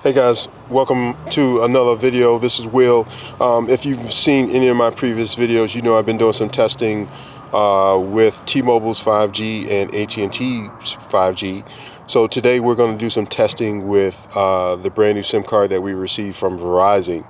Hey guys, welcome to another video. This is Will. If you've seen any of my previous videos, you know I've been doing some testing with T-Mobile's 5G and AT&T's 5G. So today we're going to do some testing with the brand new SIM card that we received from Verizon.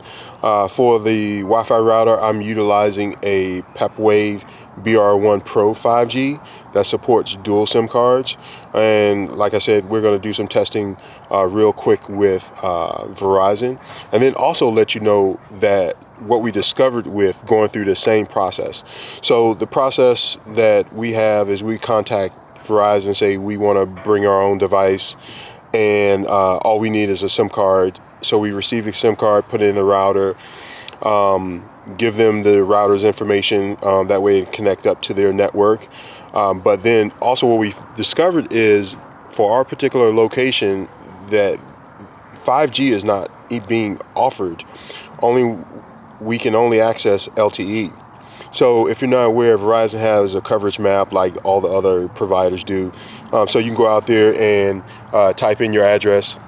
For the Wi-Fi router, I'm utilizing a Pepwave BR1 Pro 5G that supports dual SIM cards. And like I said, we're going to do some testing real quick with Verizon, and then also let you know that what we discovered with going through the same process. So the process that we have is we contact Verizon and say we want to bring our own device, and all we need is a SIM card. So we receive the SIM card, put it in the router, give them the router's information, that way it can connect up to their network. But then also what we've discovered is for our particular location that 5G is not being offered. We can only access LTE. So if you're not aware, Verizon has a coverage map like all the other providers do. So you can go out there and type in your address,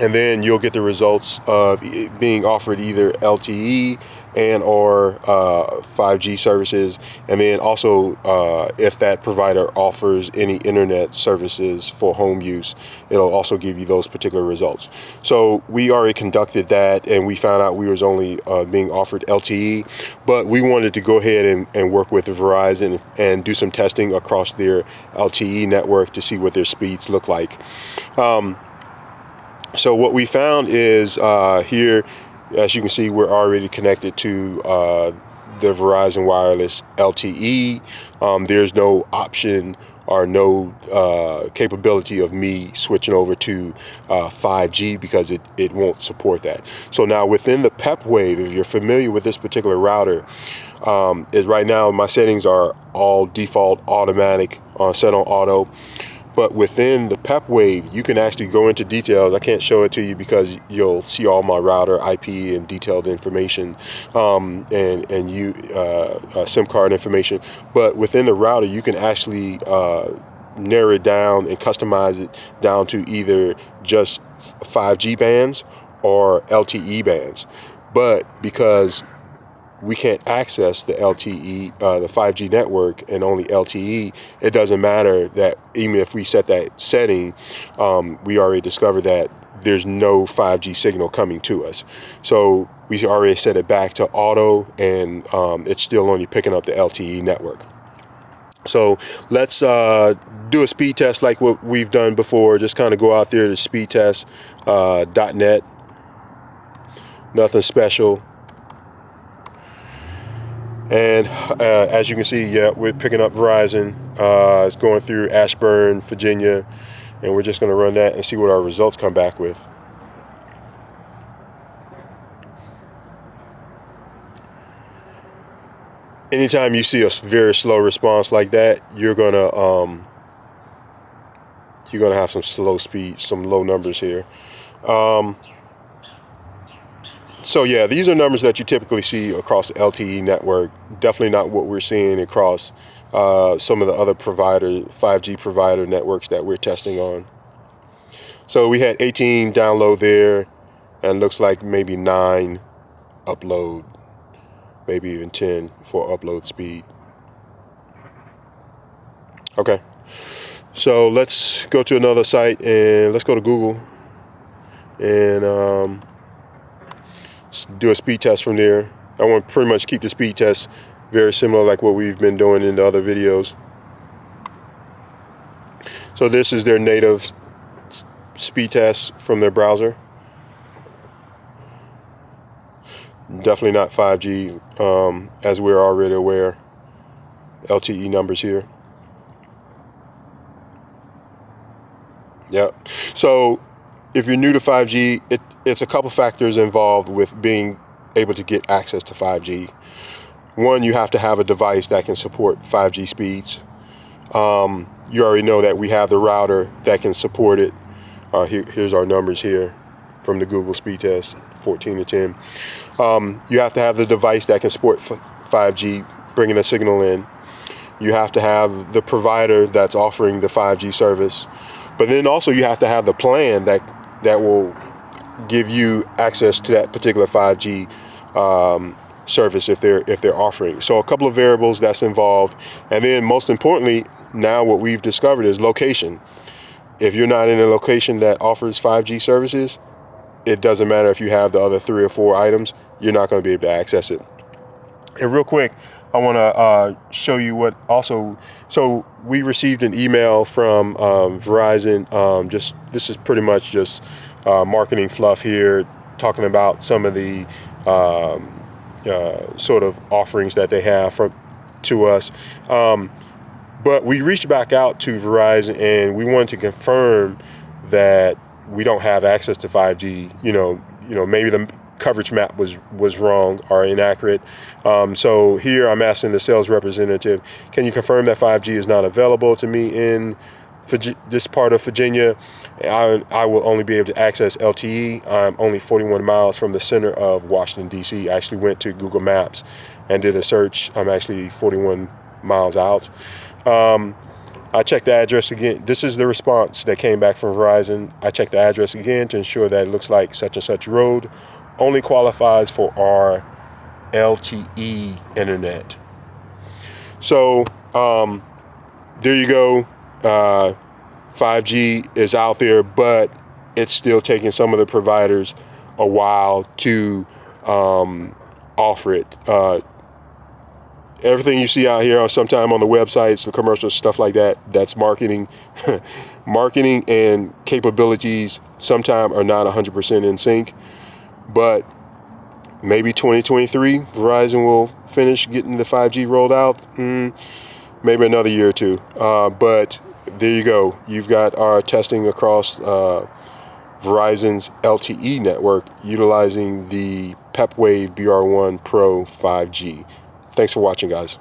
and then you'll get the results of it being offered either LTE and or 5G services, and then also if that provider offers any internet services for home use, it'll also give you those particular results. So we already conducted that, and we found out we was only being offered LTE, but we wanted to go ahead and work with Verizon and do some testing across their LTE network to see what their speeds look like. So what we found is here, as you can see, we're already connected to the Verizon Wireless LTE. There's no option or no capability of me switching over to 5G because it won't support that. So now within the Pepwave, if you're familiar with this particular router, is right now my settings are all default automatic, set on auto. But within the Pepwave, you can actually go into details. I can't show it to you because you'll see all my router IP and detailed information, and SIM card information. But within the router, you can actually narrow it down and customize it down to either just 5G bands or LTE bands. But because we can't access the LTE, the 5G network, and only LTE, it doesn't matter that even if we set that setting, we already discovered that there's no 5G signal coming to us. So we already set it back to auto, and it's still only picking up the LTE network. So let's do a speed test like what we've done before. Just kind of go out there to speedtest.net. Nothing special. And as you can see, yeah, we're picking up Verizon. It's going through Ashburn, Virginia, and we're just going to run that and see what our results come back with. Anytime you see a very slow response like that, you're gonna have some slow speed, some low numbers here. So yeah, these are numbers that you typically see across the LTE network. Definitely not what we're seeing across some of the other 5G provider networks that we're testing on. So we had 18 download there, and looks like maybe 9 upload, maybe even 10 for upload speed. Okay, so let's go to another site, and let's go to Google and do a speed test from there. I want to pretty much keep the speed test very similar like what we've been doing in the other videos. So this is their native speed test from their browser. Definitely not 5G, as we're already aware. LTE numbers here. Yep. So if you're new to 5G, it's a couple factors involved with being able to get access to 5G. One, you have to have a device that can support 5G speeds. You already know that we have the router that can support it. Here's our numbers here from the Google speed test, 14 to 10. You have to have the device that can support 5G, bringing a signal in. You have to have the provider that's offering the 5G service. But then also you have to have the plan that will give you access to that particular 5G service if they're offering. So a couple of variables that's involved, and then most importantly, now what we've discovered is location. If you're not in a location that offers 5G services, it doesn't matter if you have the other 3 or 4 items, you're not going to be able to access it. And real quick, I want to show you what also. So we received an email from Verizon. This is pretty much just marketing fluff here, talking about some of the sort of offerings that they have to us. But we reached back out to Verizon and we wanted to confirm that we don't have access to 5G. Maybe the coverage map was wrong or inaccurate. So here I'm asking the sales representative, can you confirm that 5G is not available to me in this part of Virginia? I will only be able to access LTE. I'm only 41 miles from the center of Washington, D.C. I actually went to Google Maps and did a search. I'm actually 41 miles out. I checked the address again. This is the response that came back from Verizon. I checked the address again to ensure that it looks like such and such road only qualifies for our LTE internet. So there you go. 5G is out there, but it's still taking some of the providers a while to offer it. Everything you see out here, sometime on the websites, the commercials, stuff like that, that's marketing. Marketing and capabilities sometime are not 100% in sync, but maybe 2023, Verizon will finish getting the 5G rolled out. Maybe another year or two. But there you go. You've got our testing across Verizon's LTE network utilizing the Pepwave BR1 Pro 5G. Thanks for watching, guys.